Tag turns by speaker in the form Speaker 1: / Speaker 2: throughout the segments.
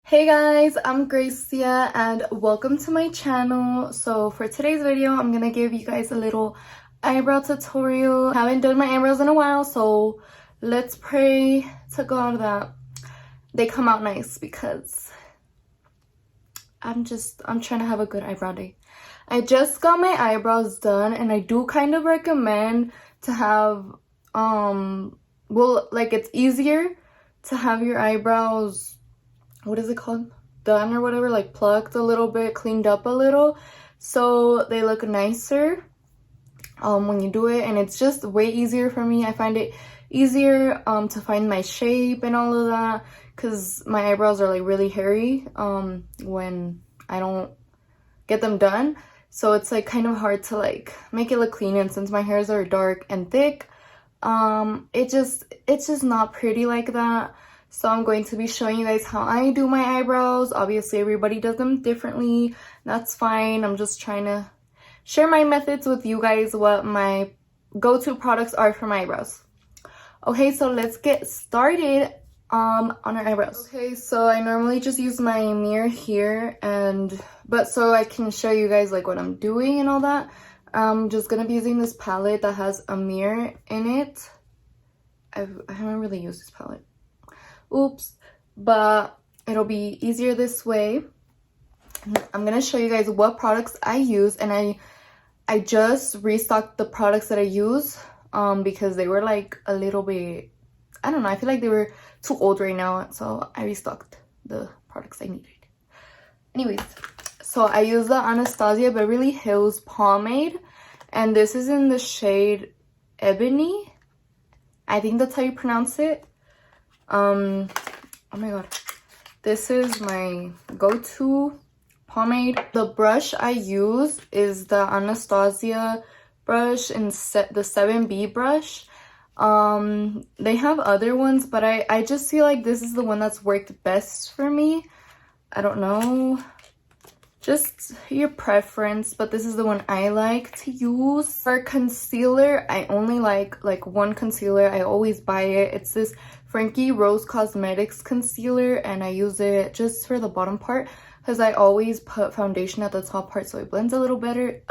Speaker 1: Hey guys, I'm Gracia and welcome to my channel. So for today's video, I'm gonna give you guys a little eyebrow tutorial. I haven't done my eyebrows in a while, so let's pray to God that they come out nice because I'm trying to have a good eyebrow day. I just got my eyebrows done and I do kind of recommend to have it's easier to have your eyebrows, what is it called, done or whatever, like plucked a little bit, cleaned up a little, so they look nicer when you do it. And it's just way easier for me. I find it easier to find my shape and all of that because my eyebrows are like really hairy when I don't get them done, so it's like kind of hard to like make it look clean. And since my hairs are dark and thick, it's just not pretty like that. So I'm going to be showing you guys how I do my eyebrows. Obviously, everybody does them differently. That's fine. I'm just trying to share my methods with you guys, what my go-to products are for my eyebrows. Okay, so let's get started on our eyebrows. Okay, so I normally just use my mirror here, but so I can show you guys like what I'm doing and all that. I'm just gonna be using this palette that has a mirror in it. I haven't really used this palette. Oops, but it'll be easier this way. I'm gonna show you guys what products I use, and I just restocked the products that I use because they were like a little bit, I don't know, I feel like they were too old right now, so I restocked the products I needed. Anyways, so I use the Anastasia Beverly Hills pomade, and this is in the shade Ebony. I think that's how you pronounce it. Oh my god, this is my go-to pomade. The brush I use is the Anastasia brush and the 7B brush. They have other ones, but I just feel like this is the one that's worked best for me. I don't know, just your preference, but this is the one I like to use. For concealer, I only like one concealer. I always buy it. It's this Frankie Rose Cosmetics concealer, and I use it just for the bottom part because I always put foundation at the top part so it blends a little bit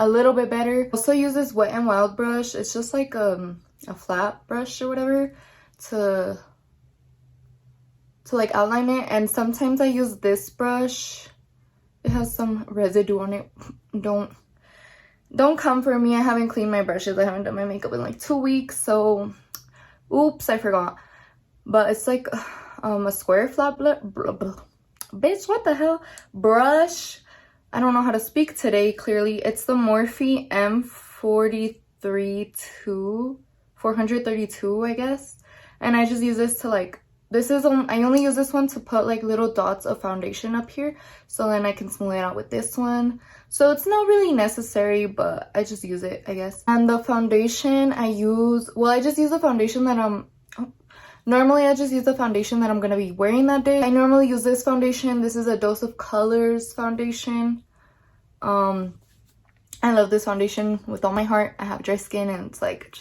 Speaker 1: better. I also use this Wet n Wild brush. It's just like a flat brush or whatever to like outline it. And sometimes I use this brush. It has some residue on it. Don't come for me. I haven't cleaned my brushes. I haven't done my makeup in like 2 weeks, so oops, I forgot. But it's like a square flat bitch, what the hell, brush. I don't know how to speak today clearly. It's the Morphe M432, I guess. And I just use this to like, I only use this one to put like little dots of foundation up here, so then I can smooth it out with this one. So it's not really necessary, but I just use it, I guess. And the foundation I use, I just use the foundation that normally I just use the foundation that I'm gonna be wearing that day. I normally use this foundation. This is a Dose of Colors foundation. I love this foundation with all my heart. I have dry skin, and it's like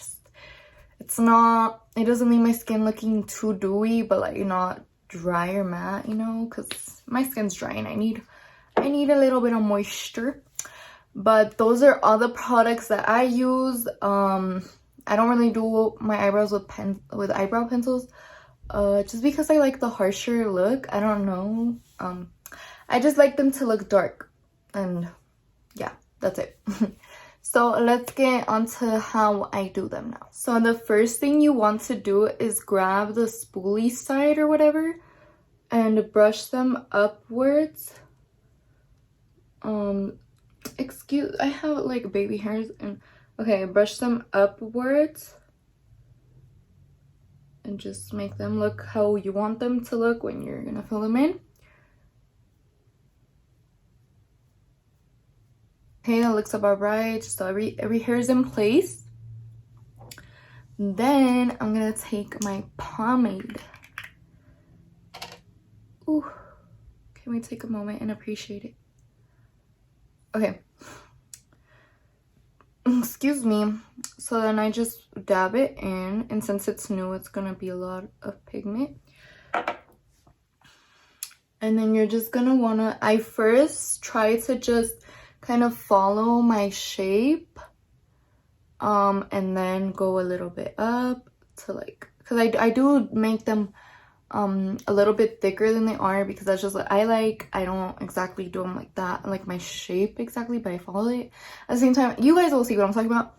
Speaker 1: it doesn't leave my skin looking too dewy, but like not dry or matte, you know, because my skin's dry and I need a little bit of moisture. But those are all the products that I use. I don't really do my eyebrows with eyebrow pencils, just because I like the harsher look. I don't know. I just like them to look dark, and yeah, that's it. So let's get onto how I do them now. So the first thing you want to do is grab the spoolie side or whatever and brush them upwards. I have like baby hairs, and okay, brush them upwards and just make them look how you want them to look when you're gonna fill them in. Okay, that looks about right. Just so every hair is in place. Then I'm gonna take my pomade. Ooh, can we take a moment and appreciate it? Okay. Excuse me. So then I just dab it in, and since it's new, it's gonna be a lot of pigment. And then you're just gonna wanna, I first try to just kind of follow my shape, and then go a little bit up to like, because I do make them a little bit thicker than they are, because that's just what I like. I don't exactly do them like that, like my shape exactly, but I follow it. At the same time, you guys will see what I'm talking about.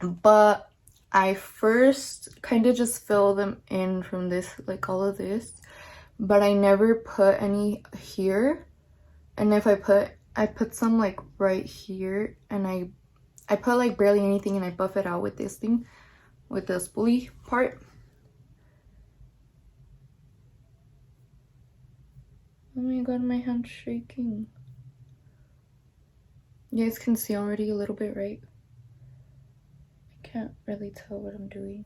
Speaker 1: But I first kind of just fill them in from this, like all of this, but I never put any here. And if I put some like right here, and I put like barely anything, and I buff it out with this thing, with the spoolie part. Oh my god, my hand's shaking. You guys can see already a little bit, right? I can't really tell what I'm doing.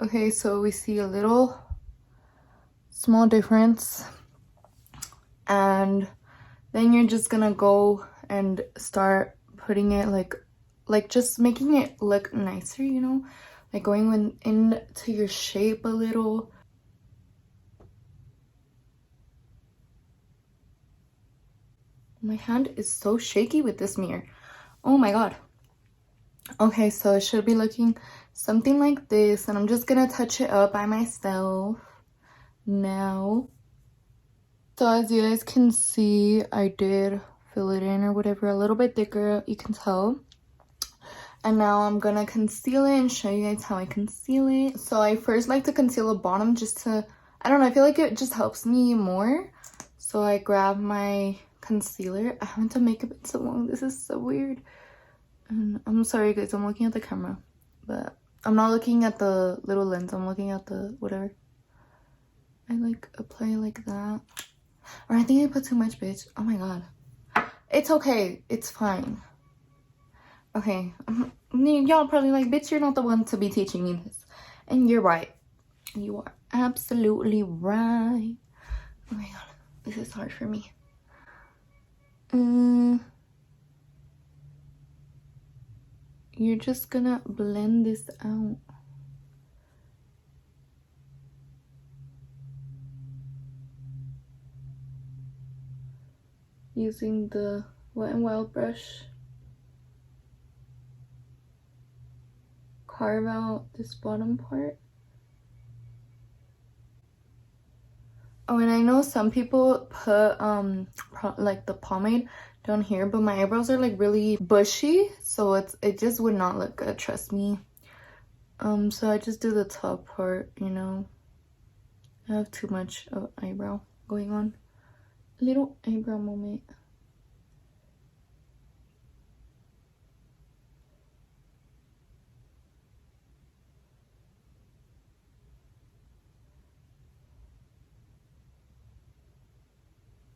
Speaker 1: Okay, so we see a little small difference, and then you're just gonna go and start putting it like just making it look nicer, you know, like going into your shape a little. My hand is so shaky with this mirror. Oh my god. Okay, so it should be looking something like this, and I'm just gonna touch it up by myself now. So as you guys can see, I did fill it in or whatever, a little bit thicker, you can tell. And now I'm gonna conceal it and show you guys how I conceal it. So I first like to conceal the bottom just to, I don't know, I feel like it just helps me more. So I grab my concealer. I haven't done makeup in so long. This is so weird. And I'm sorry guys, I'm looking at the camera, but I'm not looking at the little lens. I'm looking at the whatever. I like apply it like that. Or I think I put too much, bitch. Oh my god. It's okay. It's fine. Okay, y'all probably like, bitch, you're not the one to be teaching me this. And you're right. You are absolutely right. Oh my god, this is hard for me. You're just gonna blend this out. Using the Wet n Wild brush. Carve out this bottom part. Oh, and I know some people put like the pomade down here, but my eyebrows are like really bushy, so it just would not look good, trust me. So I just do the top part, you know. I have too much of eyebrow going on. Little eyebrow moment.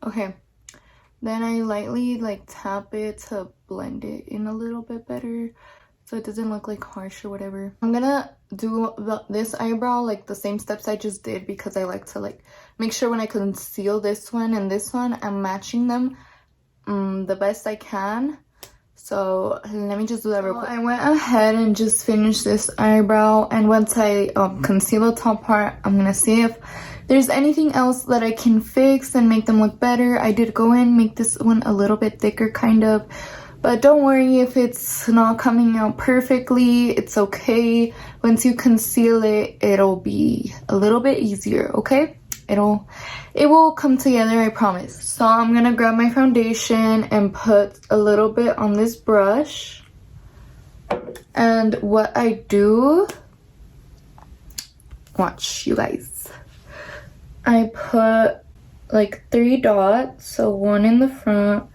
Speaker 1: Okay, then I lightly like tap it to blend it in a little bit better, so it doesn't look like harsh or whatever. I'm gonna do this eyebrow like the same steps I just did, because I like to like make sure when I conceal this one and this one, I'm matching them the best I can. So let me just do that real quick. I went ahead and just finished this eyebrow, and once I conceal the top part, I'm gonna see if there's anything else that I can fix and make them look better. I did go in, make this one a little bit thicker kind of, but don't worry if it's not coming out perfectly. It's okay. Once you conceal it, it'll be a little bit easier, okay? It will come together, I promise. So I'm gonna grab my foundation and put a little bit on this brush. And what I do, watch you guys. I put like 3 dots, so one in the front,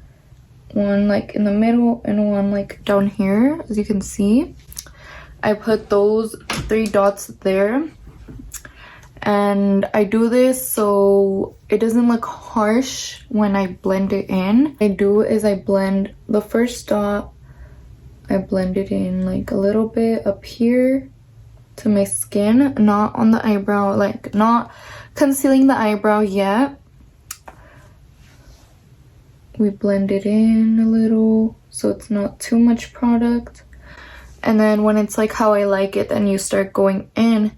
Speaker 1: one like in the middle, and one like down here, as you can see. I put those 3 dots there. And I do this so it doesn't look harsh when I blend it in. What I do is I blend the first dot, I blend it in like a little bit up here to my skin, not on the eyebrow, like not concealing the eyebrow yet. We blend it in a little so it's not too much product. And then when it's like how I like it, then you start going in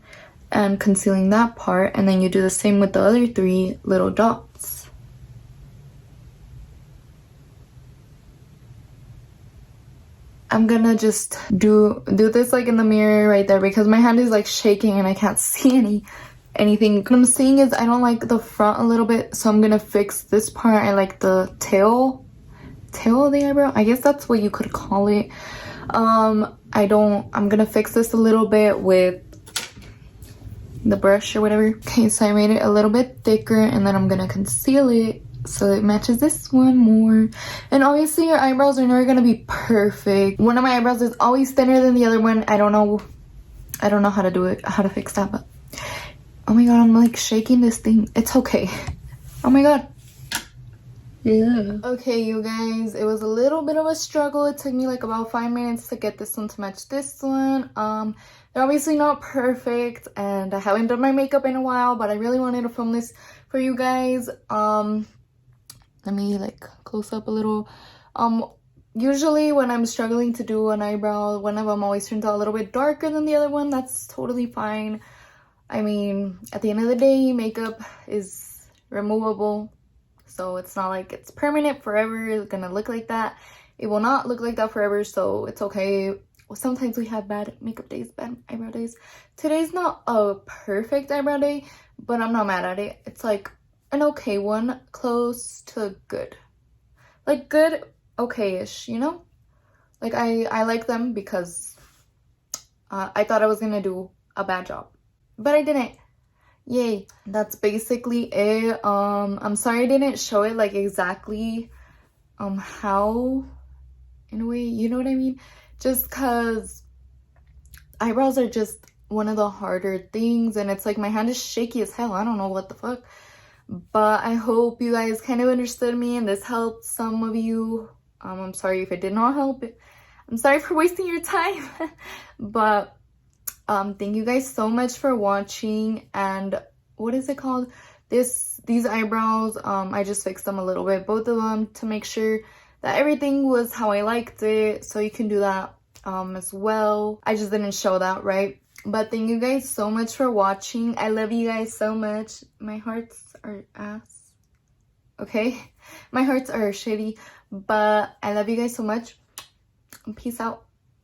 Speaker 1: and concealing that part, and then you do the same with the other 3 little dots. I'm gonna just do this like in the mirror right there because my hand is like shaking and I can't see anything. What I'm seeing is I don't like the front a little bit, so I'm gonna fix this part. I like the tail of the eyebrow, I guess that's what you could call it. I'm gonna fix this a little bit with the brush or whatever. Okay, so I made it a little bit thicker, and then I'm gonna conceal it so it matches this one more. And obviously your eyebrows are never gonna be perfect. One of my eyebrows is always thinner than the other one. I don't know how to do it, how to fix that, but oh my god, I'm like shaking this thing. It's okay. Oh my god. Yeah. Okay, you guys, it was a little bit of a struggle. It took me like about 5 minutes to get this one to match this one. They're obviously not perfect, and I haven't done my makeup in a while, but I really wanted to film this for you guys. Let me like close up a little. Usually when I'm struggling to do an eyebrow, one of them always turns out a little bit darker than the other one. That's totally fine. I mean, at the end of the day, makeup is removable. So it's not like it's permanent forever. It's gonna look like that. It will not look like that forever, so it's okay. Sometimes we have bad makeup days, bad eyebrow days. Today's not a perfect eyebrow day, but I'm not mad at it. It's like an okay one, close to good. Like good, okay-ish, you know? Like I like them because I thought I was gonna do a bad job, but I didn't. Yay. That's basically it. I'm sorry I didn't show it like exactly how, in a way, you know what I mean? Just because eyebrows are just one of the harder things, and it's like my hand is shaky as hell. I don't know what the fuck, but I hope you guys kind of understood me and this helped some of you. I'm sorry if it did not help. I'm sorry for wasting your time. But thank you guys so much for watching. And what is it called? These eyebrows, I just fixed them a little bit, both of them, to make sure that everything was how I liked it. So you can do that as well. I just didn't show that, right? But thank you guys so much for watching. I love you guys so much. My hearts are ass. Okay? My hearts are shitty, but I love you guys so much. Peace out.